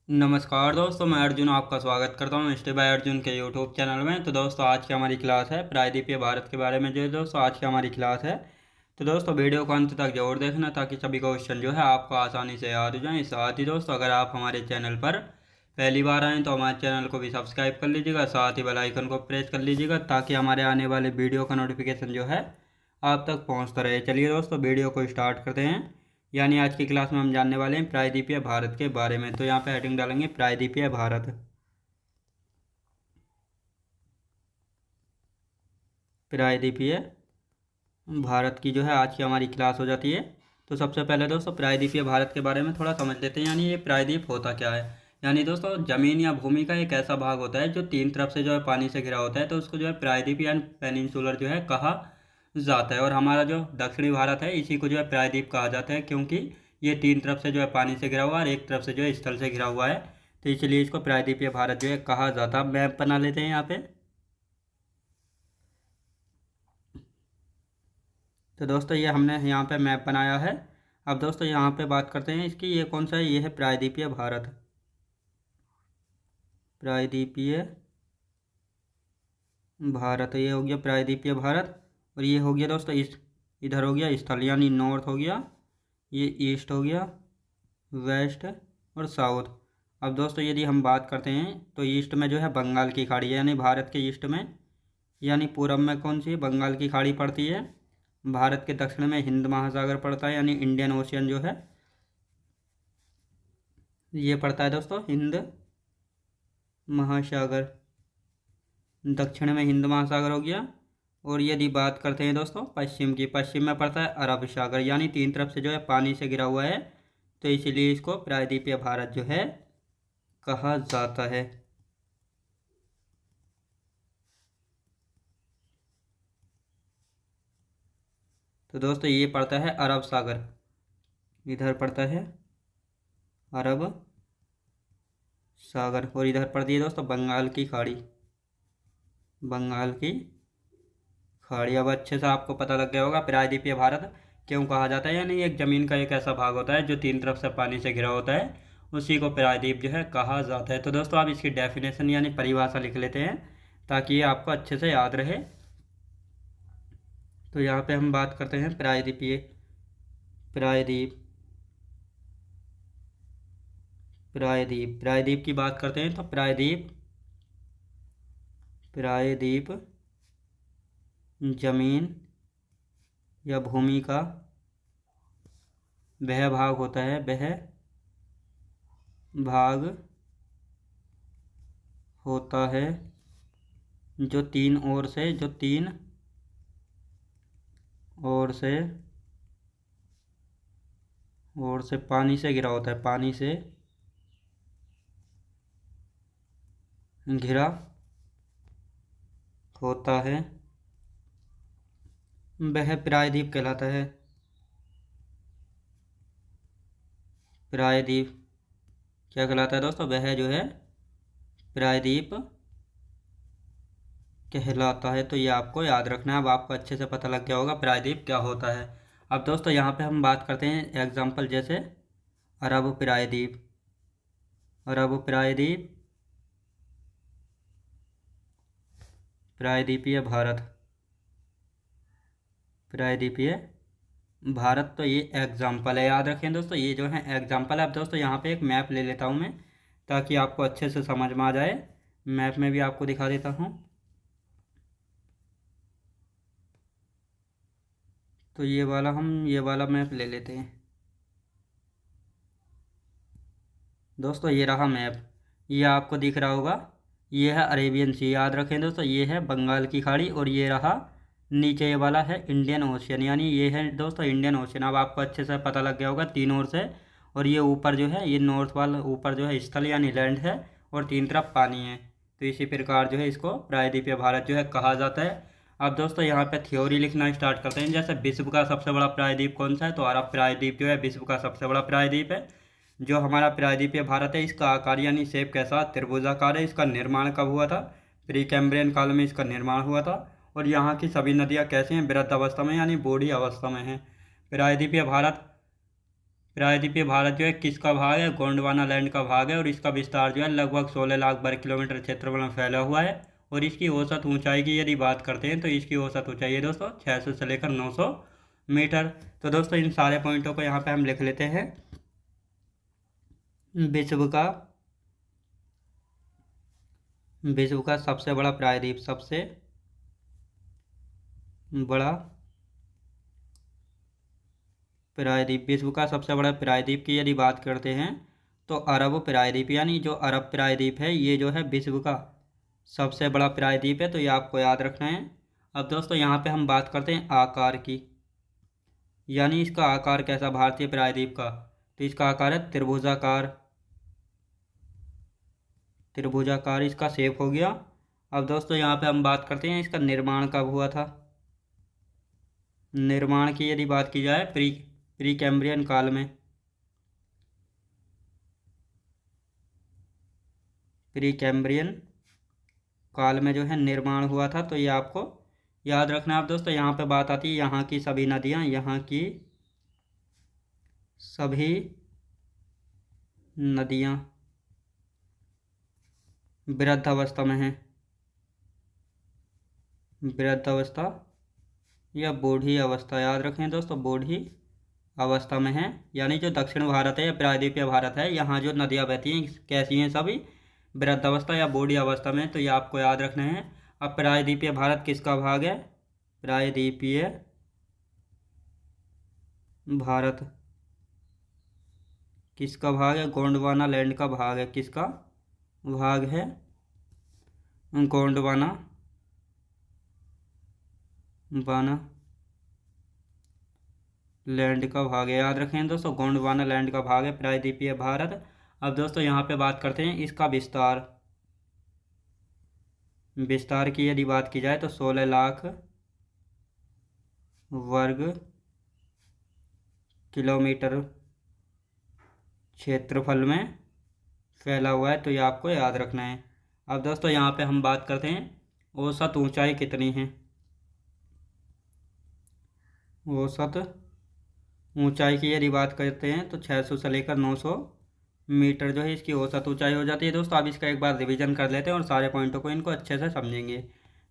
नमस्कार दोस्तों, मैं अर्जुन आपका स्वागत करता हूँ स्टे बाय अर्जुन के यूट्यूब चैनल में। तो दोस्तों, आज की हमारी क्लास है प्रायद्वीपीय भारत के बारे में। जो दोस्तों आज की हमारी क्लास है, तो दोस्तों वीडियो को अंत तक जरूर देखना ताकि सभी क्वेश्चन जो है आपको आसानी से याद हो जाए। साथ ही दोस्तों, अगर आप हमारे चैनल पर पहली बार आएँ तो हमारे चैनल को भी सब्सक्राइब कर लीजिएगा, साथ ही बेल आइकन को प्रेस कर लीजिएगा ताकि हमारे आने वाले वीडियो का नोटिफिकेशन जो है आप तक पहुँचता रहे। चलिए दोस्तों, वीडियो को स्टार्ट करते हैं। यानी आज की क्लास में हम जानने वाले हैं प्रायद्वीपीय भारत के बारे में। तो यहाँ पे हेडिंग डालेंगे प्रायद्वीपीय भारत। प्रायद्वीपीय भारत की जो है आज की हमारी क्लास हो जाती है। तो सबसे पहले दोस्तों प्रायद्वीपीय भारत के बारे में थोड़ा समझ लेते हैं। यानी ये प्रायद्वीप होता क्या है। यानी दोस्तों जमीन या भूमि का एक ऐसा भाग होता है जो तीन तरफ से जो है पानी से घिरा होता है, तो उसको जो है प्रायद्वीप या पेनिनसुलर जो है कहा जाता है। और हमारा जो दक्षिणी भारत है इसी को जो है प्रायद्वीप कहा जाता है, क्योंकि ये तीन तरफ से जो है पानी से घिरा हुआ है और एक तरफ से जो है स्थल से घिरा हुआ है, तो इसलिए इसको प्रायद्वीपीय भारत जो है कहा जाता है। मैप बना लेते हैं यहाँ पे। तो दोस्तों ये हमने यहाँ पे मैप बनाया है। अब दोस्तों यहाँ पे बात करते हैं इसकी, ये कौन सा है, ये है प्रायद्वीपीय भारत। प्रायद्वीपीय भारत, ये हो गया प्रायद्वीपीय भारत। और ये हो गया दोस्तों इधर हो गया स्थल, यानी नॉर्थ हो गया, ये ईस्ट हो गया, वेस्ट और साउथ। अब दोस्तों यदि हम बात करते हैं तो ईस्ट में जो है बंगाल की खाड़ी है, यानी भारत के ईस्ट में। यानी पूरब में कौन सी बंगाल की खाड़ी पड़ती है। भारत के दक्षिण में हिंद महासागर पड़ता है, यानी इंडियन ओशियन जो है ये पड़ता है दोस्तों, हिंद महासागर। दक्षिण में हिंद महासागर हो गया। और यदि बात करते हैं दोस्तों पश्चिम की, पश्चिम में पड़ता है अरब सागर। यानी तीन तरफ से जो है पानी से घिरा हुआ है, तो इसीलिए इसको प्रायद्वीपीय भारत जो है कहा जाता है। तो दोस्तों ये पड़ता है अरब सागर, इधर पड़ता है अरब सागर, और इधर पड़ती है दोस्तों बंगाल की खाड़ी। बंगाल की खाड़ी। अब अच्छे से आपको पता लग गया होगा प्रायद्वीपीय भारत क्यों कहा जाता है। यानी एक ज़मीन का एक ऐसा भाग होता है जो तीन तरफ से पानी से घिरा होता है, उसी को प्रायद्वीप जो है कहा जाता है। तो दोस्तों आप इसकी डेफिनेशन यानी परिभाषा लिख लेते हैं ताकि ये आपको अच्छे से याद रहे। तो यहाँ पे हम बात करते हैं प्रायद्वीपीय प्रायद्वीप प्रायद्वीप प्रायद्वीप की बात करते हैं। तो प्रायद्वीप प्रायद्वीप जमीन या भूमि का वह भाग होता है, वह भाग होता है जो तीन ओर से पानी से घिरा होता है, पानी से घिरा होता है, वह प्रायद्वीप कहलाता है। प्रायद्वीप क्या कहलाता है दोस्तों, वह जो है प्रायद्वीप कहलाता है। तो ये आपको याद रखना है। अब आपको अच्छे से पता लग गया होगा प्रायद्वीप क्या होता है। अब दोस्तों यहाँ पे हम बात करते हैं एग्जाम्पल, जैसे अरब प्रायद्वीप। अरब प्रायद्वीप, प्रायद्वीपीय भारत, प्रायद्वीपीय भारत। तो ये एग्जाम्पल है, याद रखें दोस्तों, ये जो है एग्जाम्पल है। अब दोस्तों यहाँ पे एक मैप ले लेता हूँ मैं ताकि आपको अच्छे से समझ में आ जाए। मैप में भी आपको दिखा देता हूँ। तो ये वाला मैप ले लेते हैं दोस्तों। ये रहा मैप, ये आपको दिख रहा होगा, ये है अरेबियन सी। याद रखें दोस्तों, ये है बंगाल की खाड़ी, और ये रहा नीचे ये वाला है इंडियन ओशियन, यानी ये है दोस्तों इंडियन ओशियन। अब आपको अच्छे से पता लग गया होगा तीन ओर से। और ये ऊपर जो है ये नॉर्थ वाला ऊपर जो है स्थल यानी लैंड है, और तीन तरफ पानी है। तो इसी प्रकार जो है इसको प्रायद्वीपीय भारत जो है कहा जाता है। अब दोस्तों यहाँ पे थ्योरी लिखना स्टार्ट करते हैं। जैसे विश्व का सबसे बड़ा प्रायद्वीप कौन सा है, तो अरब प्रायद्वीप जो है विश्व का सबसे बड़ा प्रायद्वीप है। जो हमारा प्रायद्वीपीय भारत है इसका आकार यानी शेप कैसा, त्रिभुजाकार है। इसका निर्माण कब हुआ था, प्री कैम्ब्रियन काल में इसका निर्माण हुआ था। और यहाँ की सभी नदियाँ कैसी हैं, वृद्ध अवस्था में यानी बूढ़ी अवस्था में हैं। प्रायद्वीपीय भारत प्रायद्वीपीय भारत जो है किसका भाग है? गोंडवाना लैंड का भाग है और इसका विस्तार जो है लगभग 16 लाख वर्ग किलोमीटर क्षेत्रफल में फैला हुआ है। और इसकी औसत ऊंचाई की यदि बात करते हैं तो इसकी औसत ऊंचाई है दोस्तों 600 से लेकर 900 मीटर। तो दोस्तों इन सारे पॉइंटों को यहाँ पे हम लिख लेते हैं। विश्व का सबसे बड़ा प्रायद्वीप, सबसे बड़ा प्रायद्वीप, विश्व का सबसे बड़ा प्रायद्वीप की यदि बात करते हैं तो अरब प्रायद्वीप, यानी जो अरब प्रायद्वीप है ये जो है विश्व का सबसे बड़ा प्रायद्वीप है। तो ये आपको याद रखना है। अब दोस्तों यहाँ पे हम बात करते हैं आकार की, यानी इसका आकार कैसा भारतीय प्रायद्वीप का? तो इसका आकार है त्रिभुजाकार, त्रिभुजाकार इसका शेप हो गया। अब दोस्तों यहाँ पे हम बात करते हैं इसका निर्माण कब हुआ था। निर्माण की यदि बात की जाए प्री कैम्ब्रियन काल में, प्री कैम्ब्रियन काल में जो है निर्माण हुआ था। तो ये आपको याद रखना है। अब दोस्तों यहाँ पे बात आती है यहाँ की सभी नदियाँ, यहाँ की सभी नदियाँ वृद्धावस्था में हैं, वृद्धावस्था या बूढ़ी अवस्था, याद रखें दोस्तों, बूढ़ी अवस्था में है। यानी जो दक्षिण भारत है या प्रायद्वीपीय भारत है, यहाँ जो नदियाँ बहती हैं कैसी हैं? सभी वृद्धावस्था या बूढ़ी अवस्था में। तो ये आपको याद रखना है। अब प्रायद्वीपीय भारत किसका भाग है? प्रायद्वीपीय भारत किसका भाग है? गोंडवाना लैंड का भाग है। किसका भाग है? गोंडवाना लैंड का भाग है। याद रखें दोस्तों, गोंडवाना लैंड का भाग है प्रायद्वीपीय भारत। अब दोस्तों यहाँ पे बात करते हैं इसका विस्तार। विस्तार की यदि बात की जाए तो 16 लाख वर्ग किलोमीटर क्षेत्रफल में फैला हुआ है। तो ये आपको याद रखना है। अब दोस्तों यहाँ पे हम बात करते हैं औसत ऊंचाई कितनी है। औसत ऊंचाई की यदि बात करते हैं तो 600 से लेकर 900 मीटर जो है इसकी औसत ऊंचाई हो जाती है। दोस्तों अब इसका एक बार रिवीजन कर लेते हैं और सारे पॉइंटों को इनको अच्छे से समझेंगे।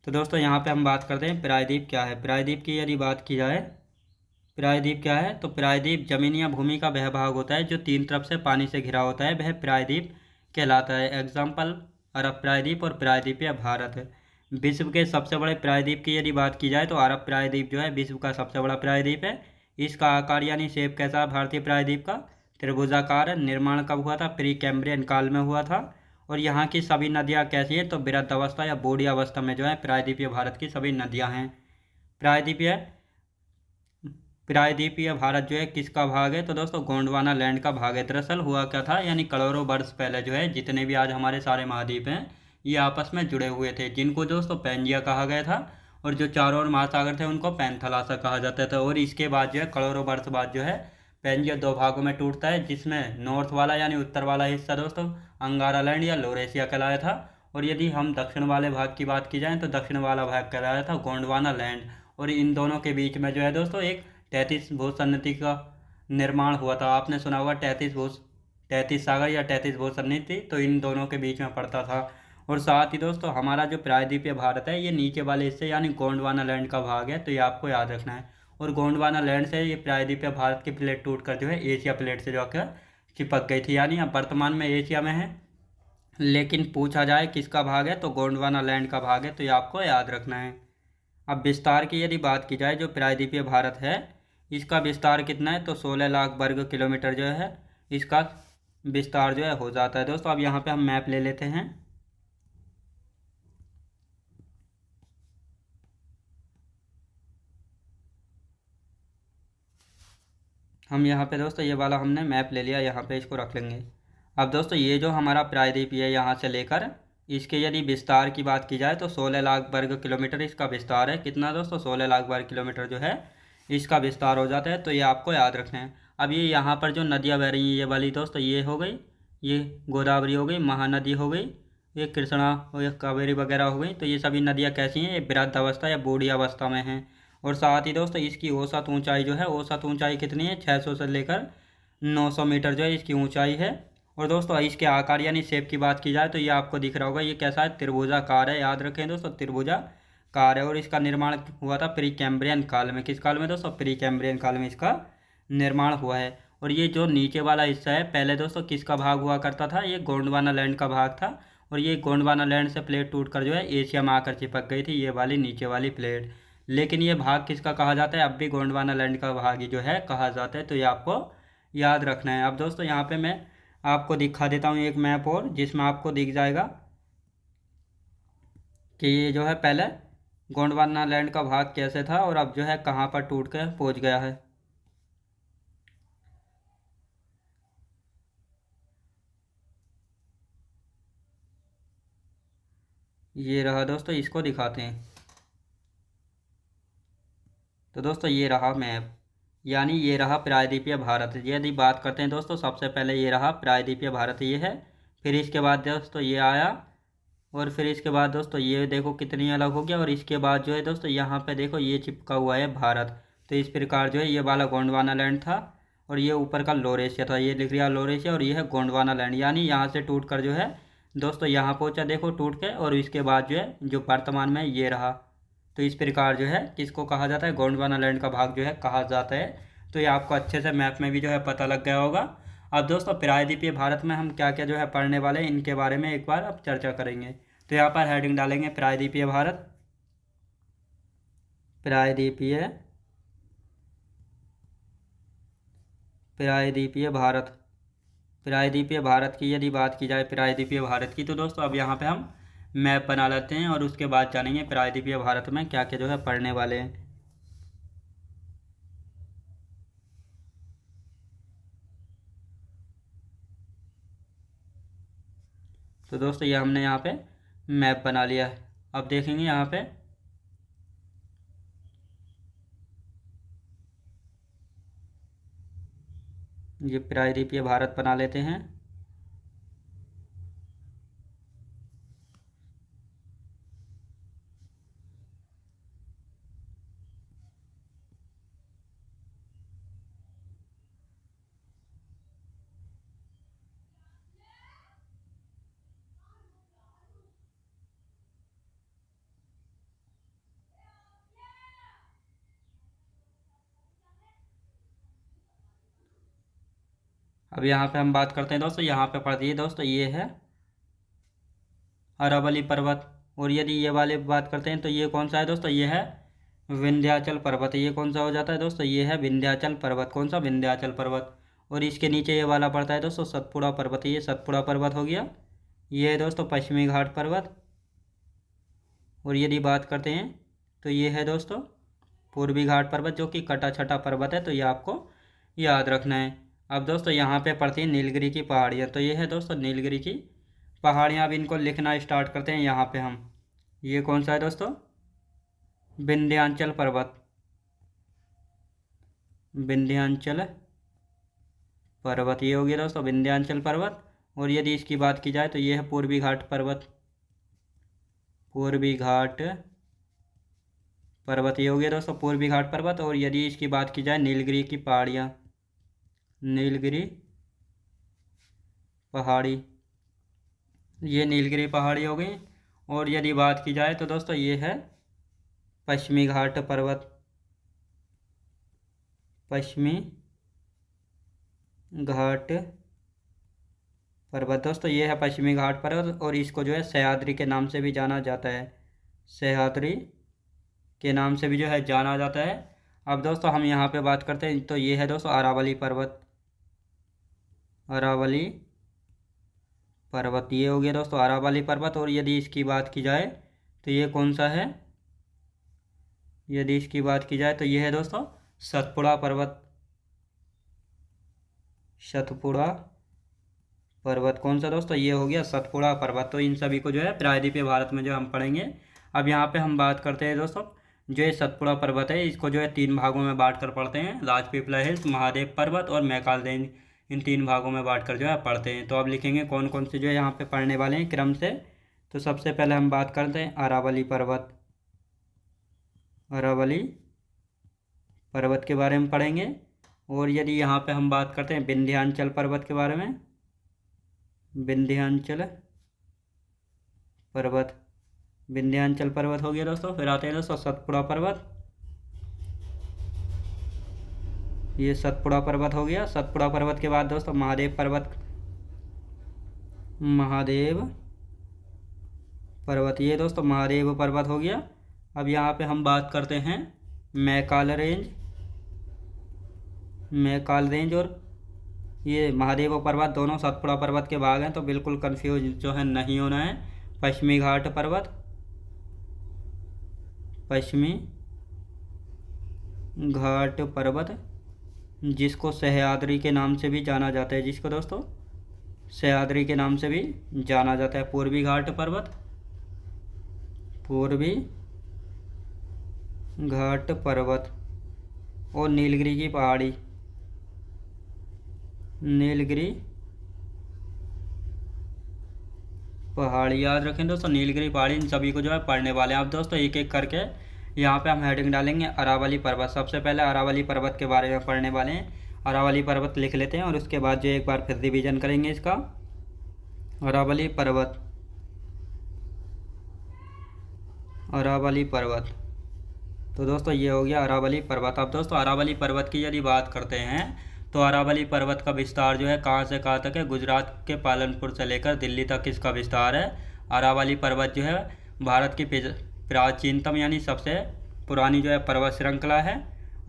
तो दोस्तों यहाँ पे हम बात करते हैं प्रायद्वीप क्या है। प्रायद्वीप की यदि बात की जाए, प्रायद्वीप क्या है? तो प्रायद्वीप जमीन या भूमि का वह भाग होता है जो तीन तरफ से पानी से घिरा होता है, वह प्रायद्वीप कहलाता है। एग्जाम्पल अरब प्रायद्वीप और प्रायद्वीपीय भारत। विश्व के सबसे बड़े प्रायद्वीप की यदि बात की जाए तो अरब प्रायद्वीप जो है विश्व का सबसे बड़ा प्रायद्वीप है। इसका आकार यानी शेप कैसा है भारतीय प्रायद्वीप का? त्रिभुजाकार है। निर्माण कब हुआ था? प्री कैम्ब्रियन काल में हुआ था। और यहाँ की सभी नदियाँ कैसी हैं? तो वृद्ध अवस्था या बूढ़ी अवस्था में जो है प्रायद्वीपीय भारत की सभी नदियाँ हैं। प्रायद्वीपीय भारत जो है किसका भाग है? तो दोस्तों गोंडवाना लैंड का भाग है। दरअसल हुआ क्या था, यानी करोड़ों वर्ष पहले जो है जितने भी आज हमारे सारे महाद्वीप हैं ये आपस में जुड़े हुए थे, जिनको दोस्तों पैंजिया कहा गया था। और जो चारों ओर महासागर थे उनको पैंथलासा कहा जाता था। और इसके बाद जो है करोड़ों वर्ष बाद जो है पैंजिया दो भागों में टूटता है, जिसमें नॉर्थ वाला यानी उत्तर वाला हिस्सा दोस्तों अंगारा लैंड या लोरेशिया कहलाया था। और यदि हम दक्षिण वाले भाग की बात की जाए तो दक्षिण वाला भाग कहलाया था गोंडवाना लैंड। और इन दोनों के बीच में जो है दोस्तों एक 33 भूज सन्निधि का निर्माण हुआ था। आपने सुना होगा 33 सागर या 33 भूज सन्निधि, तो इन दोनों के बीच में पड़ता था। और साथ ही दोस्तों हमारा जो प्रायद्वीपीय भारत है ये नीचे वाले हिस्से यानी गोंडवाना लैंड का भाग है। तो ये आपको याद रखना है। और गोंडवाना लैंड से ये प्रायद्वीपीय भारत की प्लेट टूट कर जो है एशिया प्लेट से जो है चिपक गई थी, यानी अब वर्तमान में एशिया में है। लेकिन पूछा जाए किसका भाग है तो गोंडवाना लैंड का भाग है। तो ये आपको याद रखना है। अब विस्तार की यदि बात की जाए, जो प्रायद्वीपीय भारत है इसका विस्तार कितना है? तो 16 लाख वर्ग किलोमीटर जो है इसका विस्तार जो है हो जाता है। दोस्तों अब यहाँ पे हम मैप ले लेते हैं। हम यहाँ पे दोस्तों ये वाला हमने मैप ले लिया, यहाँ पे इसको रख लेंगे। अब दोस्तों ये जो हमारा प्रायद्वीप है यहाँ से लेकर इसके यदि विस्तार की बात की जाए तो 16 लाख वर्ग किलोमीटर इसका विस्तार है। कितना दोस्तों? 16 लाख वर्ग किलोमीटर जो है इसका विस्तार हो जाता है। तो ये आपको याद रखना है। अब ये यहाँ पर जो नदियाँ बह रही हैं ये वाली दोस्तों ये हो गई, ये गोदावरी हो गई, महानदी हो गई, ये कृष्णा और ये कावेरी वगैरह हो गई। तो ये सभी नदियाँ कैसी हैं? ये वृद्ध अवस्था या बूढ़ी अवस्था में हैं। और साथ ही दोस्तों इसकी औसत ऊंचाई जो है, औसत ऊंचाई कितनी है? 600 से लेकर 900 मीटर जो है इसकी ऊंचाई है। और दोस्तों इसके आकार यानी शेप की बात की जाए तो ये आपको दिख रहा होगा, ये कैसा है, त्रिभुजाकार है। याद रखें दोस्तों, त्रिभुजाकार है। और इसका निर्माण हुआ था प्री कैम्ब्रियन काल में। किस काल में दोस्तों? प्री कैम्ब्रियन काल में इसका निर्माण हुआ है। और ये जो नीचे वाला हिस्सा है, पहले दोस्तों किसका भाग हुआ करता था? ये गोंडवाना लैंड का भाग था। और ये गोंडवाना लैंड से प्लेट टूटकर जो है एशिया में आकर चिपक गई थी, ये वाली नीचे वाली प्लेट। लेकिन ये भाग किसका कहा जाता है? अब भी गोंडवाना लैंड का भाग ही जो है कहा जाता है। तो ये आपको याद रखना है। अब दोस्तों यहाँ पे मैं आपको दिखा देता हूँ एक मैप और, जिसमें आपको दिख जाएगा कि ये जो है पहले गोंडवाना लैंड का भाग कैसे था और अब जो है कहाँ पर टूट कर पहुँच गया है। ये रहा दोस्तों, इसको दिखाते हैं। तो दोस्तों ये रहा मैप, यानी ये रहा प्रायद्वीपीय भारत। यदि बात करते हैं दोस्तों, सबसे पहले ये रहा प्रायद्वीपीय भारत, ये है। फिर इसके बाद दोस्तों ये आया, और फिर इसके बाद दोस्तों ये देखो कितनी अलग हो गया। और इसके बाद जो है दोस्तों यहाँ पे देखो ये चिपका हुआ है भारत। तो इस प्रकार जो है ये वाला गोंडवाना लैंड था, और ये ऊपर का लोरेशिया था, ये लिख लिया लोरेशिया। और ये है गोंडवाना लैंड, यानी यहाँ से टूट कर जो है दोस्तों यहाँ पहुँचा, देखो टूट के। और इसके बाद जो है जो वर्तमान में ये रहा। तो इस प्रकार जो है किसको कहा जाता है? गोंडवाना लैंड का भाग जो है कहा जाता है। तो ये आपको अच्छे से मैप में भी जो है पता लग गया होगा। अब दोस्तों प्रायद्वीपीय भारत में हम क्या क्या जो है पढ़ने वाले हैं, इनके बारे में एक बार अब चर्चा करेंगे। तो यहाँ पर हेडिंग डालेंगे प्रायद्वीपीय भारत। प्रायद्वीपीय प्रायद्वीपीय भारत प्रायद्वीपीय भारत की यदि बात की जाए, प्रायद्वीपीय भारत की, तो दोस्तों अब यहाँ पे हम मैप बना लेते हैं और उसके बाद जानेंगे प्रायद्वीपीय भारत में क्या क्या जो है पढ़ने वाले हैं। तो दोस्तों ये हमने यहाँ पे मैप बना लिया है। अब देखेंगे यहाँ पे ये प्रायद्वीपीय भारत बना लेते हैं। अब यहाँ पे हम बात करते हैं दोस्तों, यहाँ पे पढ़ दिए दोस्तों, ये है अरावली पर्वत। और यदि ये वाले बात करते हैं तो ये कौन सा है दोस्तों? ये है विंध्याचल पर्वत। ये कौन सा हो जाता है दोस्तों? ये है विंध्याचल पर्वत। कौन सा? विंध्याचल पर्वत। और इसके नीचे ये वाला पड़ता है दोस्तों सतपुड़ा पर्वत। ये सतपुड़ा पर्वत हो गया। ये है दोस्तों पश्चिमी घाट पर्वत। और यदि बात करते हैं तो ये है दोस्तों पूर्वी घाट पर्वत, जो कि कटा छटा पर्वत है। तो ये आपको याद रखना है। अब दोस्तों यहाँ पे पड़ती है नीलगिरी की पहाड़ियाँ। तो ये है दोस्तों नीलगिरी की पहाड़ियाँ। अब इनको लिखना स्टार्ट करते हैं यहाँ पे हम। ये कौन सा है दोस्तों? विंध्याचल पर्वत। विंध्याचल पर्वत, ये हो गया दोस्तों विंध्याचल पर्वत। और यदि इसकी बात की जाए तो ये है पूर्वी घाट पर्वत। पूर्वी घाट पर्वत, ये हो गया दोस्तों पूर्वी घाट पर्वत। और यदि इसकी बात की जाए नीलगिरी की पहाड़ियाँ, नीलगिरी पहाड़ी, ये नीलगिरी पहाड़ी हो गई। और यदि बात की जाए तो दोस्तों ये है पश्चिमी घाट पर्वत। पश्चिमी घाट पर्वत दोस्तों, ये है पश्चिमी घाट पर्वत। और इसको जो है सह्याद्री के नाम से भी जाना जाता है। सह्याद्री के नाम से भी जो है जाना जाता है। अब दोस्तों हम यहाँ पे बात करते हैं तो ये है दोस्तों अरावली पर्वत। अरावली पर्वत, ये हो गया दोस्तों अरावली पर्वत। और यदि इसकी बात की जाए तो ये कौन सा है? यदि इसकी बात की जाए तो ये है दोस्तों सतपुड़ा पर्वत। सतपुड़ा पर्वत कौन सा दोस्तों? ये हो गया सतपुड़ा पर्वत। तो इन सभी को जो है प्रायद्वीपीय भारत में जो हम पढ़ेंगे। अब यहाँ पे हम बात करते हैं दोस्तों, जो ये सतपुड़ा पर्वत है इसको जो है 3 भागों में बांट कर पढ़ते हैं। राजपीपला हिल्स, महादेव पर्वत और मैकाल रेंज, इन 3 भागों में बांट कर जो है पढ़ते हैं। तो अब लिखेंगे कौन कौन से जो है यहाँ पे पढ़ने वाले हैं क्रम से। तो सबसे पहले हम बात करते हैं अरावली पर्वत। अरावली पर्वत के बारे में पढ़ेंगे। और यदि यहाँ पे हम बात करते हैं विंध्याचल पर्वत के बारे में, विंध्याचल पर्वत, विंध्याचल पर्वत हो गया दोस्तों। फिर आते हैं दोस्तों सतपुड़ा पर्वत, ये सतपुड़ा पर्वत हो गया। सतपुड़ा पर्वत के बाद दोस्तों महादेव पर्वत, महादेव पर्वत, ये दोस्तों महादेव पर्वत हो गया। अब यहाँ पे हम बात करते हैं मैकाल रेंज, मैकाल रेंज और ये महादेव पर्वत दोनों सतपुड़ा पर्वत के भाग हैं, तो बिल्कुल कंफ्यूज जो है नहीं होना है। पश्चिमी घाट पर्वत, पश्चिमी घाट पर्वत, जिसको सह्याद्री के नाम से भी जाना जाता है, जिसको दोस्तों सह्याद्री के नाम से भी जाना जाता है। पूर्वी घाट पर्वत, पूर्वी घाट पर्वत और नीलगिरी की पहाड़ी, नीलगिरी पहाड़ी याद रखें दोस्तों, नीलगिरी पहाड़ी, इन सभी को जो है पढ़ने वाले हैं। अब दोस्तों एक एक करके यहाँ पे हम हेडिंग डालेंगे। अरावली पर्वत, सबसे पहले अरावली पर्वत के बारे में पढ़ने वाले हैं। अरावली पर्वत लिख लेते हैं और उसके बाद जो एक बार फिर रिवीजन करेंगे इसका। अरावली पर्वत, अरावली पर्वत, तो दोस्तों ये हो गया अरावली पर्वत। अब दोस्तों अरावली पर्वत की यदि बात करते हैं तो अरावली पर्वत का विस्तार जो है कहाँ से कहाँ तक है, गुजरात के पालनपुर से लेकर दिल्ली तक इसका विस्तार है। अरावली पर्वत जो है भारत की प्राचीनतम यानी सबसे पुरानी जो है पर्वत श्रृंखला है।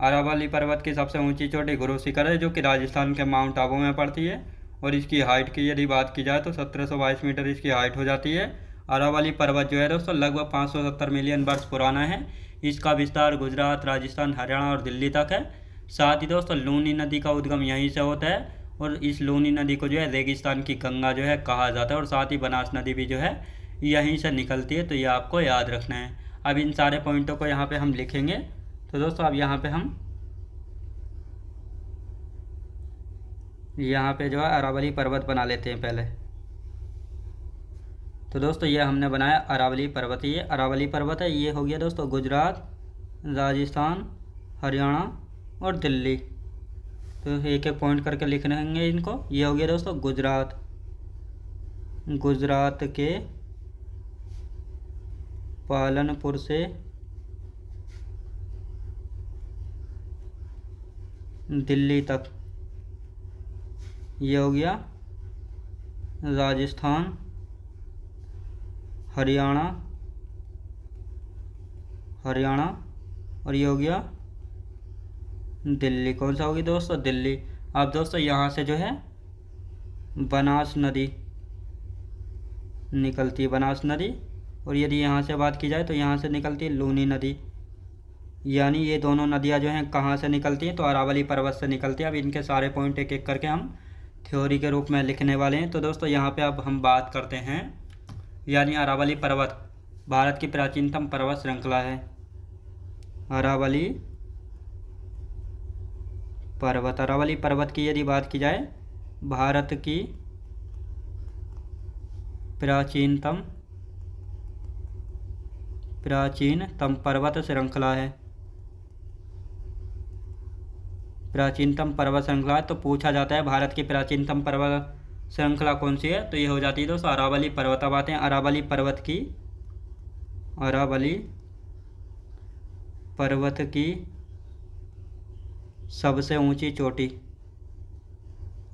अरावली पर्वत की सबसे ऊंची चोटी गुरु शिखर है, जो कि राजस्थान के माउंट आबू में पड़ती है। और इसकी हाइट की यदि बात की जाए तो 1722 मीटर इसकी हाइट हो जाती है। अरावली पर्वत जो है दोस्तों लगभग 570 मिलियन वर्ष पुराना है। इसका विस्तार गुजरात, राजस्थान, हरियाणा और दिल्ली तक है। साथ ही दोस्तों लूनी नदी का उद्गम यहीं से होता है और इस लूनी नदी को जो है रेगिस्तान की गंगा जो है कहा जाता है। और साथ ही बनास नदी भी जो है यहीं से निकलती है, तो ये आपको याद रखना है। अब इन सारे पॉइंटों को यहाँ पे हम लिखेंगे। तो दोस्तों अब यहाँ पे जो है अरावली पर्वत बना लेते हैं पहले। तो दोस्तों ये हमने बनाया अरावली पर्वत, ये अरावली पर्वत है। ये हो गया दोस्तों गुजरात, राजस्थान, हरियाणा और दिल्ली। तो एक एक पॉइंट करके लिख लेंगे इनको। ये हो गया दोस्तों गुजरात, गुजरात के पालनपुर से दिल्ली तक। ये हो गया राजस्थान, हरियाणा, हरियाणा और ये हो गया दिल्ली। कौन सा होगी दोस्तों, दिल्ली। अब दोस्तों यहाँ से जो है बनास नदी निकलती है, बनास नदी। और यदि यहाँ से बात की जाए तो यहाँ से निकलती है लूनी नदी। यानी ये दोनों नदियाँ जो हैं कहाँ से निकलती हैं, तो अरावली पर्वत से निकलती है। अब इनके सारे पॉइंट एक एक करके हम थ्योरी के रूप में लिखने वाले हैं। तो दोस्तों यहाँ पे अब हम बात करते हैं, यानी अरावली पर्वत भारत की प्राचीनतम पर्वत श्रृंखला है। अरावली पर्वत, अरावली पर्वत की यदि बात की जाए भारत की प्राचीनतम पर्वत श्रृंखला है, प्राचीनतम पर्वत श्रृंखला। तो पूछा जाता है भारत की प्राचीनतम पर्वत श्रृंखला कौन सी है, तो ये हो जाती है दोस्तों अरावली पर्वत। अब आते हैं अरावली पर्वत की, अरावली पर्वत की सबसे ऊंची चोटी,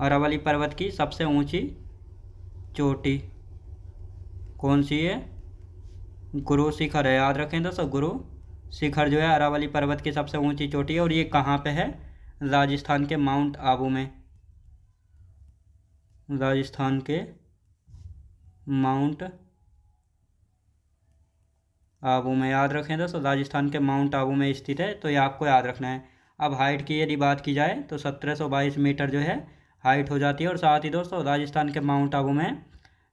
अरावली पर्वत की सबसे ऊंची चोटी कौन सी है, गुरु शिखर है। याद रखें दोस्तों गुरु शिखर जो है अरावली पर्वत की सबसे ऊंची चोटी है। और ये कहाँ पे है, राजस्थान के माउंट आबू में, राजस्थान के माउंट आबू में। याद रखें दोस्तों राजस्थान के माउंट आबू में स्थित है, तो ये आपको याद रखना है। अब हाइट की यदि बात की जाए तो 1722 मीटर जो है हाइट हो जाती है। और साथ ही दोस्तों राजस्थान के माउंट आबू में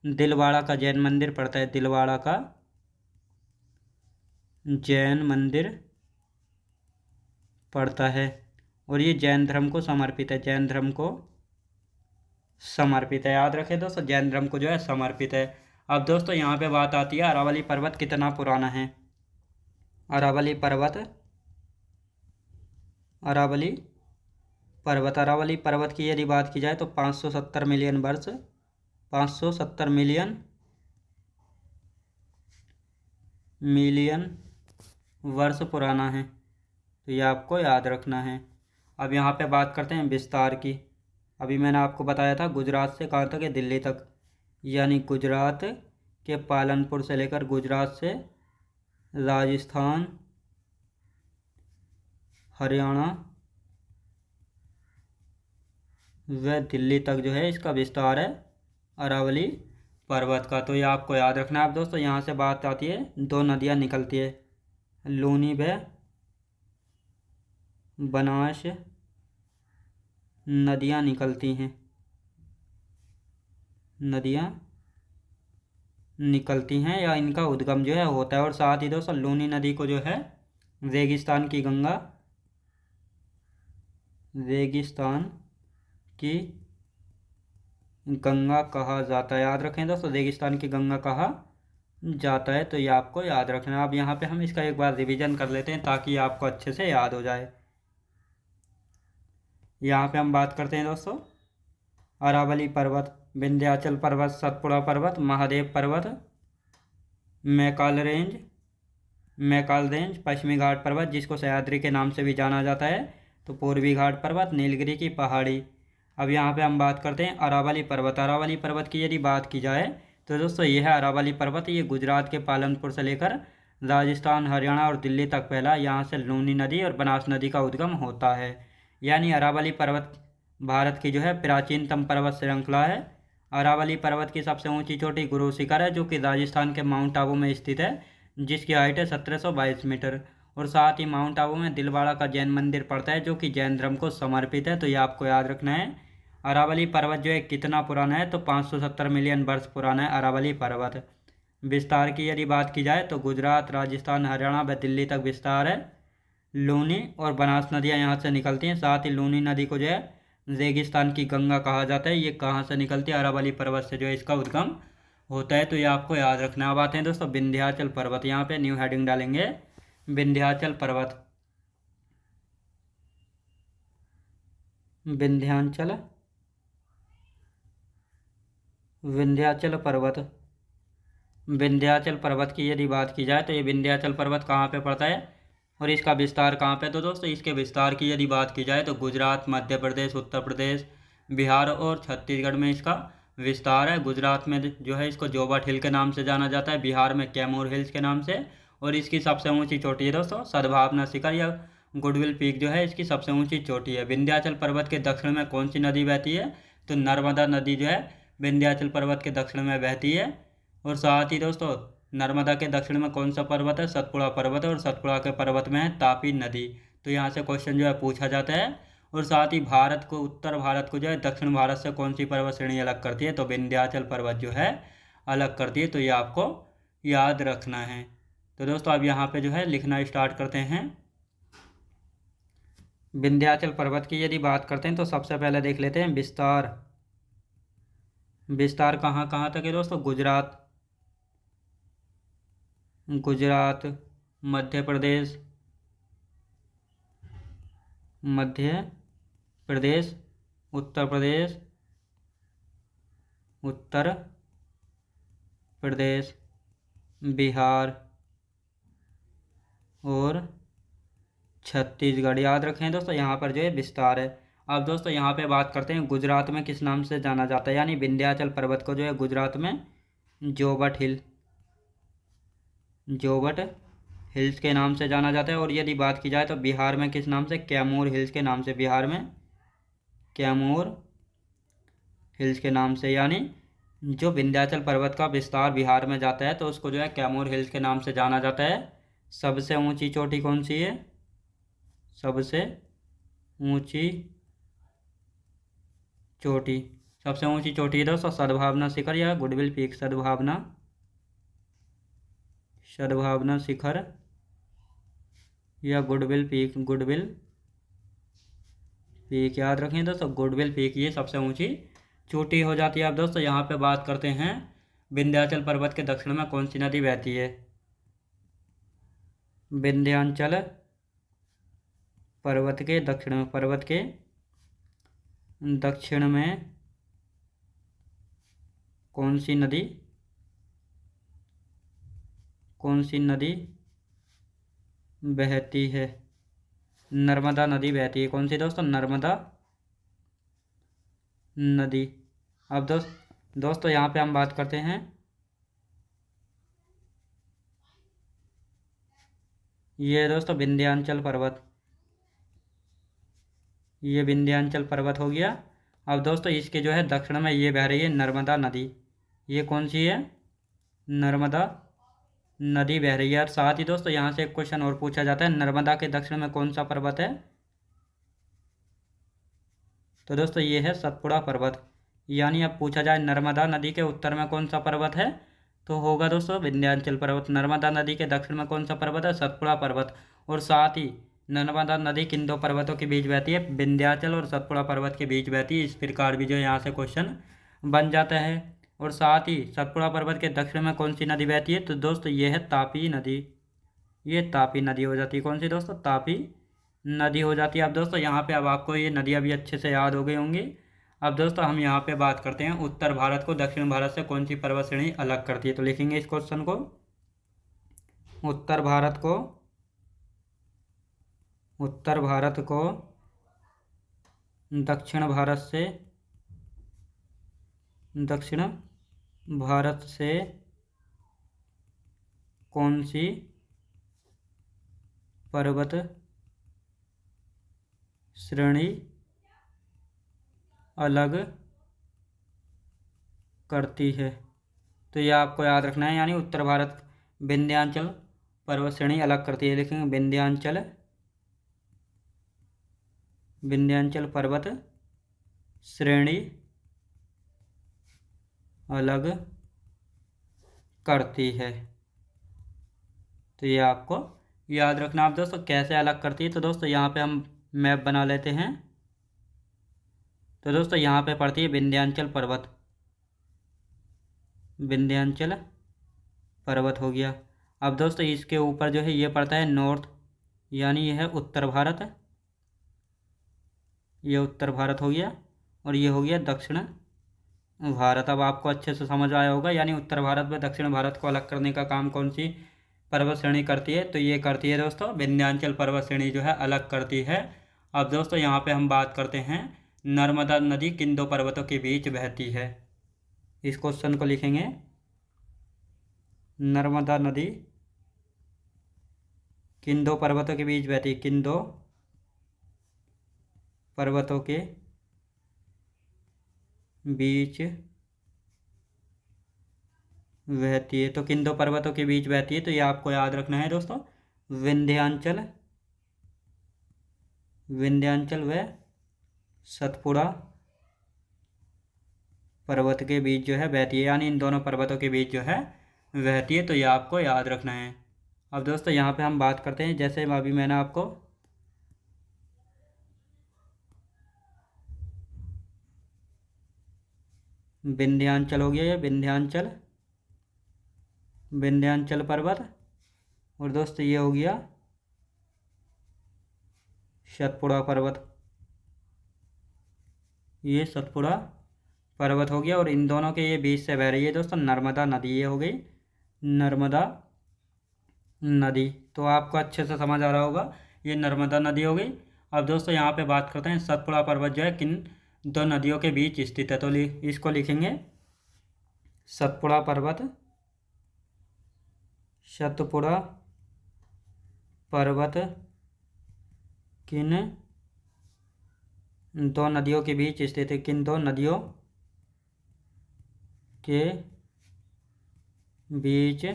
दिलवाड़ा का जैन मंदिर पड़ता है, दिलवाड़ा का जैन मंदिर पड़ता है। और ये जैन धर्म को समर्पित है, जैन धर्म को समर्पित है। याद रखें दोस्तों जैन धर्म को जो है समर्पित है। अब दोस्तों यहाँ पे बात आती है अरावली पर्वत कितना पुराना है। अरावली पर्वत, अरावली पर्वत। अरावली पर्वत की यदि बात की जाए तो 570 मिलियन वर्ष, 570 मिलियन वर्ष पुराना है। तो ये आपको याद रखना है। अब यहाँ पे बात करते हैं विस्तार की। अभी मैंने आपको बताया था गुजरात से कहाँ तक है, दिल्ली तक, यानी गुजरात के पालनपुर से लेकर गुजरात से राजस्थान, हरियाणा व दिल्ली तक जो है इसका विस्तार है अरावली पर्वत का। तो ये आपको याद रखना है। अब दोस्तों यहाँ से बात आती है, दो नदियाँ निकलती है, लूनी व बनास नदियाँ निकलती हैं, नदियाँ निकलती हैं या इनका उद्गम जो है होता है। और साथ ही दोस्तों लूनी नदी को जो है रेगिस्तान की गंगा, रेगिस्तान की गंगा कहा जाता है। याद रखें दोस्तों, रेगिस्तान की गंगा कहा जाता है। तो ये आपको याद रखना है। अब यहाँ पे हम इसका एक बार रिवीजन कर लेते हैं ताकि आपको अच्छे से याद हो जाए। यहाँ पे हम बात करते हैं दोस्तों अरावली पर्वत, विंध्याचल पर्वत, सतपुड़ा पर्वत, महादेव पर्वत, मैकाल रेंज, पश्चिमी घाट पर्वत जिसको सह्याद्री के नाम से भी जाना जाता है, तो पूर्वी घाट पर्वत, नीलगिरी की पहाड़ी। अब यहाँ पे हम बात करते हैं अरावली पर्वत। अरावली पर्वत की यदि बात की जाए तो दोस्तों यह है अरावली पर्वत। ये गुजरात के पालनपुर से लेकर राजस्थान, हरियाणा और दिल्ली तक फैला। यहाँ से लूनी नदी और बनास नदी का उद्गम होता है। यानी अरावली पर्वत भारत की जो है प्राचीनतम पर्वत श्रृंखला है। अरावली पर्वत की सबसे ऊंची चोटी गुरु शिखर है जो कि राजस्थान के माउंट आबू में स्थित है, जिसकी हाइट है 1722 मीटर। और साथ ही माउंट आबू में दिलवाड़ा का जैन मंदिर पड़ता है जो कि जैन धर्म को समर्पित है। तो ये आपको याद रखना है। अरावली पर्वत जो है कितना पुराना है, तो 570 मिलियन वर्ष पुराना है अरावली पर्वत। विस्तार की यदि बात की जाए तो गुजरात, राजस्थान, हरियाणा व दिल्ली तक विस्तार है। लूनी और बनास नदियाँ यहाँ से निकलती हैं। साथ ही लूनी नदी को जो है रेगिस्तान की गंगा कहा जाता है। ये कहाँ से निकलती है, अरावली पर्वत से जो है इसका उद्गम होता है। तो ये आपको याद रखना है। अब आते हैं दोस्तों विंध्याचल पर्वत। यहाँ पे न्यू हेडिंग डालेंगे, विंध्याचल पर्वत, विंध्याचल विंध्याचल पर्वत। विंध्याचल पर्वत की यदि बात की जाए तो ये विंध्याचल पर्वत कहाँ पे पड़ता है और इसका विस्तार कहाँ पे। तो दोस्तों इसके विस्तार की यदि बात की जाए तो गुजरात, मध्य प्रदेश, उत्तर प्रदेश, बिहार और छत्तीसगढ़ में इसका विस्तार है। गुजरात में जो है इसको जोबाट हिल के नाम से जाना जाता है, बिहार में कैमूर हिल्स के नाम से। और इसकी सबसे ऊंची चोटी है दोस्तों सद्भावना शिखर या गुडविल पीक जो है इसकी सबसे ऊंची चोटी है। विंध्याचल पर्वत के दक्षिण में कौन सी नदी बहती है, तो नर्मदा नदी जो है विंध्याचल पर्वत के दक्षिण में बहती है। और साथ ही दोस्तों नर्मदा के दक्षिण में कौन सा पर्वत है, सतपुड़ा पर्वत है। और सतपुड़ा के पर्वत में है तापी नदी। तो यहाँ से क्वेश्चन जो है पूछा जाता है। और साथ ही भारत को, उत्तर भारत को जो है दक्षिण भारत से कौन सी पर्वत श्रेणी अलग करती है, तो विंध्याचल पर्वत जो है अलग करती है। तो ये आपको याद रखना है। तो दोस्तों अब यहाँ पे जो है लिखना स्टार्ट करते हैं। विंध्याचल पर्वत की यदि बात करते हैं तो सबसे पहले देख लेते हैं विस्तार। विस्तार कहाँ कहाँ तक है दोस्तों, गुजरात, मध्य प्रदेश, उत्तर प्रदेश, बिहार और छत्तीसगढ़। याद रखें दोस्तों यहाँ पर जो है विस्तार है। अब दोस्तों यहाँ पे बात करते हैं गुजरात में किस नाम से जाना जाता है, यानी विंध्याचल पर्वत को जो है गुजरात में जोबट हिल्स के नाम से जाना जाता है। और यदि बात की जाए तो बिहार में किस नाम से, कैमूर हिल्स के नाम से। बिहार में कैमूर हिल्स के नाम से। यानी जो विंध्याचल पर्वत का विस्तार बिहार में जाता है तो उसको जो है कैमूर हिल्स के नाम से जाना जाता है। सबसे ऊंची चोटी कौन सी है, सबसे ऊंची चोटी है दोस्तों सद्भावना शिखर या गुडविल पीक। सद्भावना शिखर या गुडविल पीक। याद रखें दोस्तों गुडविल पीक ये सबसे ऊंची चोटी हो जाती है। अब दोस्तों यहाँ पे बात करते हैं विंध्याचल पर्वत के दक्षिण में कौन सी नदी बहती है। विंध्याचल पर्वत के दक्षिण में, दक्षिण में कौन सी नदी बहती है? नर्मदा नदी बहती है। कौन सी दोस्तों? नर्मदा नदी। अब दोस्तों यहाँ पे हम बात करते हैं, ये दोस्तों विंध्याचल पर्वत, ये विंध्याचल पर्वत हो गया। अब दोस्तों इसके जो है दक्षिण में ये बह रही है नर्मदा नदी। ये कौन सी है? नर्मदा नदी बह रही है। और साथ ही दोस्तों यहाँ से एक क्वेश्चन और पूछा जाता है, नर्मदा के दक्षिण में कौन सा पर्वत है? तो दोस्तों ये है सतपुड़ा पर्वत। यानी अब पूछा जाए नर्मदा नदी के उत्तर में कौन सा पर्वत है, तो होगा दोस्तों विंध्याचल पर्वत। नर्मदा नदी के दक्षिण में कौन सा पर्वत है? सतपुड़ा पर्वत। और साथ ही नर्मदा नदी किन दो पर्वतों के बीच बहती है? विंध्याचल और सतपुड़ा पर्वत के बीच बहती है। इस प्रकार भी जो यहाँ से क्वेश्चन बन जाता है। और साथ ही सतपुड़ा पर्वत के दक्षिण में कौन सी नदी बहती है? तो दोस्तों ये है तापी नदी। ये तापी नदी हो जाती है। कौन सी दोस्तों? तापी नदी हो जाती है। अब दोस्तों यहाँ पे अब आपको ये नदियाँ भी अच्छे से याद हो गई होंगी। अब दोस्तों हम यहाँ पे बात करते हैं, उत्तर भारत को दक्षिण भारत से कौन सी पर्वत श्रेणी अलग करती है? तो लिखेंगे इस क्वेश्चन को, उत्तर भारत को दक्षिण भारत से कौन सी पर्वत श्रेणी अलग करती है? तो ये आपको याद रखना है। यानी उत्तर भारत विंध्याचल पर्वत श्रेणी अलग करती है। लिखेंगे विंध्याचल पर्वत श्रेणी अलग करती है। तो ये आपको याद रखना। आप दोस्तों कैसे अलग करती है, तो दोस्तों यहाँ पे हम मैप बना लेते हैं। तो दोस्तों यहाँ पे पड़ती है विंध्याचल पर्वत हो गया। अब दोस्तों इसके ऊपर जो है ये पड़ता है नॉर्थ, यानी ये है उत्तर भारत, ये उत्तर भारत हो गया। और ये हो गया दक्षिण भारत। अब आपको अच्छे से समझ आया होगा। यानी उत्तर भारत व दक्षिण भारत को अलग करने का काम कौन सी पर्वत श्रेणी करती है? तो ये करती है दोस्तों विंध्याचल पर्वत श्रेणी जो है अलग करती है। अब दोस्तों यहाँ पे हम बात करते हैं, नर्मदा नदी किन दो पर्वतों के बीच बहती है? इस क्वेश्चन को लिखेंगे, नर्मदा नदी किन दो पर्वतों के बीच बहती है? किन दो पर्वतों के बीच बहती है। तो किन दो पर्वतों के बीच बहती है? तो ये आपको याद रखना है दोस्तों, विंध्याचल व सतपुड़ा पर्वत के बीच जो है बहती है। यानी इन दोनों पर्वतों के बीच जो है बहती है। तो ये आपको याद रखना है। अब दोस्तों यहाँ पे हम बात करते हैं, जैसे अभी मैंने आपको विंध्याचल हो गया, ये विंध्याचल पर्वत। और दोस्तों ये हो गया सतपुड़ा पर्वत, ये सतपुड़ा पर्वत हो गया। और इन दोनों के ये बीच से बह रही है दोस्तों नर्मदा नदी। ये हो गई नर्मदा नदी। तो आपको अच्छे से समझ आ रहा होगा, ये नर्मदा नदी हो गई। अब दोस्तों यहाँ पे बात करते हैं, सतपुड़ा पर्वत जो है किन दो नदियों के बीच स्थित है? तो इसको लिखेंगे, सतपुड़ा पर्वत किन दो नदियों के बीच स्थित है? किन दो नदियों के बीच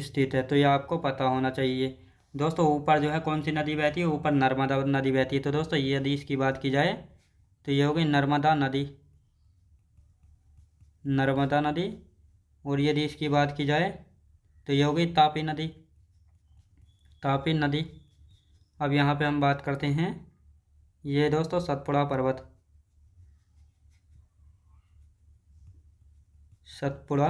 स्थित है? तो ये आपको पता होना चाहिए। दोस्तों ऊपर जो है कौन सी नदी बहती है? ऊपर नर्मदा नदी बहती है। तो दोस्तों ये यदि इसकी बात की जाए तो ये हो गई नर्मदा नदी। और यदि इसकी बात की जाए तो ये हो गई तापी नदी। अब यहाँ पे हम बात करते हैं, ये दोस्तों सतपुड़ा पर्वत, सतपुड़ा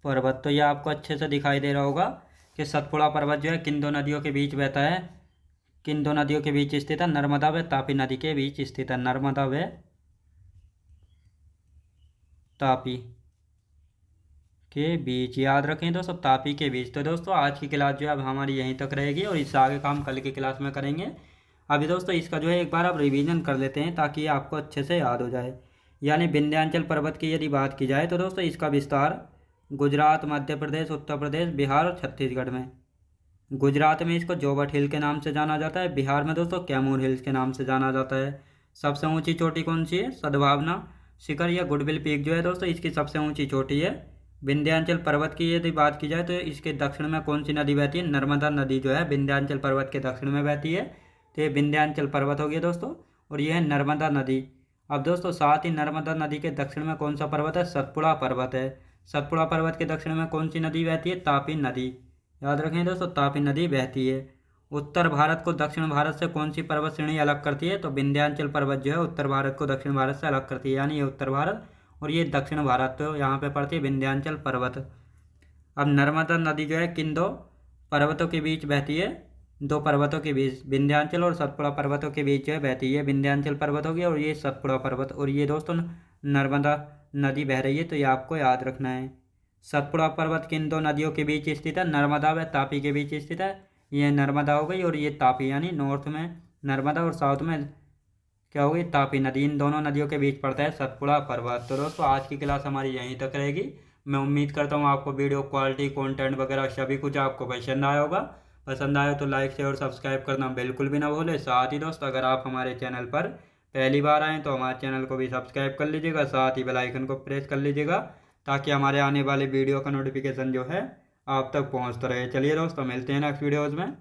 पर्वत। तो ये आपको अच्छे से दिखाई दे रहा होगा कि सतपुड़ा पर्वत जो है किन दो नदियों के बीच बहता है, किन दो नदियों के बीच स्थित है, नर्मदा व तापी नदी के बीच स्थित है, नर्मदा व तापी के बीच। याद रखें दोस्तों, तापी के बीच। तो दोस्तों आज की क्लास जो है अब हमारी यहीं तक रहेगी और इससे आगे काम कल की क्लास में करेंगे। अभी दोस्तों इसका जो है एक बार आप रिवीजन कर लेते हैं ताकि ये आपको अच्छे से याद हो जाए। यानी विंध्याचल पर्वत की यदि बात की जाए तो दोस्तों इसका विस्तार गुजरात, मध्य प्रदेश, उत्तर प्रदेश, बिहार और छत्तीसगढ़ में। गुजरात में इसको जोवट हिल के नाम से जाना जाता है, बिहार में दोस्तों कैमूर हिल्स के नाम से जाना जाता है। सबसे ऊंची चोटी कौन सी है? सद्भावना शिखर या गुडविल पीक जो है दोस्तों इसकी सबसे ऊंची चोटी है। विंध्याचल पर्वत की यदि बात की जाए तो इसके दक्षिण में कौन सी नदी बहती है? नर्मदा नदी जो है विंध्याचल पर्वत के दक्षिण में बहती है। तो ये विंध्याचल पर्वत हो गया दोस्तों, और ये है नर्मदा नदी। अब दोस्तों साथ ही नर्मदा नदी के दक्षिण में कौन सा पर्वत है? सतपुड़ा पर्वत है। सतपुड़ा पर्वत के दक्षिण में कौन सी नदी बहती है? तापी नदी। याद रखें दोस्तों, तापी नदी बहती है। उत्तर भारत को दक्षिण भारत से कौन सी पर्वत श्रेणी अलग करती है? तो विंध्याचल पर्वत जो है उत्तर भारत को दक्षिण भारत से अलग करती है, यानी ये उत्तर भारत और ये दक्षिण भारत। तो यहाँ पे पड़ती है विंध्याचल पर्वत। अब नर्मदा नदी जो है किन दो पर्वतों के बीच बहती है? दो पर्वतों के बीच, विंध्याचल और सतपुड़ा पर्वतों के बीच जो है बहती है। विंध्याचल पर्वत हो गया और ये सतपुड़ा पर्वत, और ये दोस्तों नर्मदा नदी बह रही है, तो ये आपको याद रखना है। सतपुड़ा पर्वत किन दो नदियों के बीच स्थित है? नर्मदा व तापी के बीच स्थित है। ये नर्मदा हो गई और ये तापी, यानी नॉर्थ में नर्मदा और साउथ में क्या होगी? तापी नदी। इन दोनों नदियों के बीच पड़ता है सतपुड़ा पर्वत। तो दोस्तों आज की क्लास हमारी यहीं तक रहेगी। मैं उम्मीद करता हूँ आपको वीडियो क्वालिटी, कंटेंट वगैरह सभी कुछ आपको पसंद आया होगा। पसंद आया तो लाइक शेयर और सब्सक्राइब करना बिल्कुल भी ना भूलें। साथ ही दोस्तों अगर आप हमारे चैनल पर पहली बार आएँ तो हमारे चैनल को भी सब्सक्राइब कर लीजिएगा, साथ ही बेल आइकन को प्रेस कर लीजिएगा ताकि हमारे आने वाले वीडियो का नोटिफिकेशन जो है आप तक पहुँचता रहे। चलिए दोस्तों मिलते हैं नेक्स्ट वीडियोज़ में।